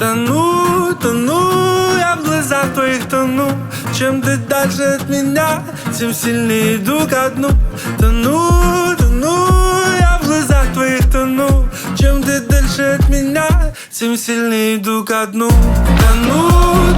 Тону, я в глазах твоих тону. Чем ты дальше от меня, тем сильнее иду ко дну. Тону, я в глазах твоих тону. Чем ты дальше от меня, тем сильнее иду ко дну. Тону,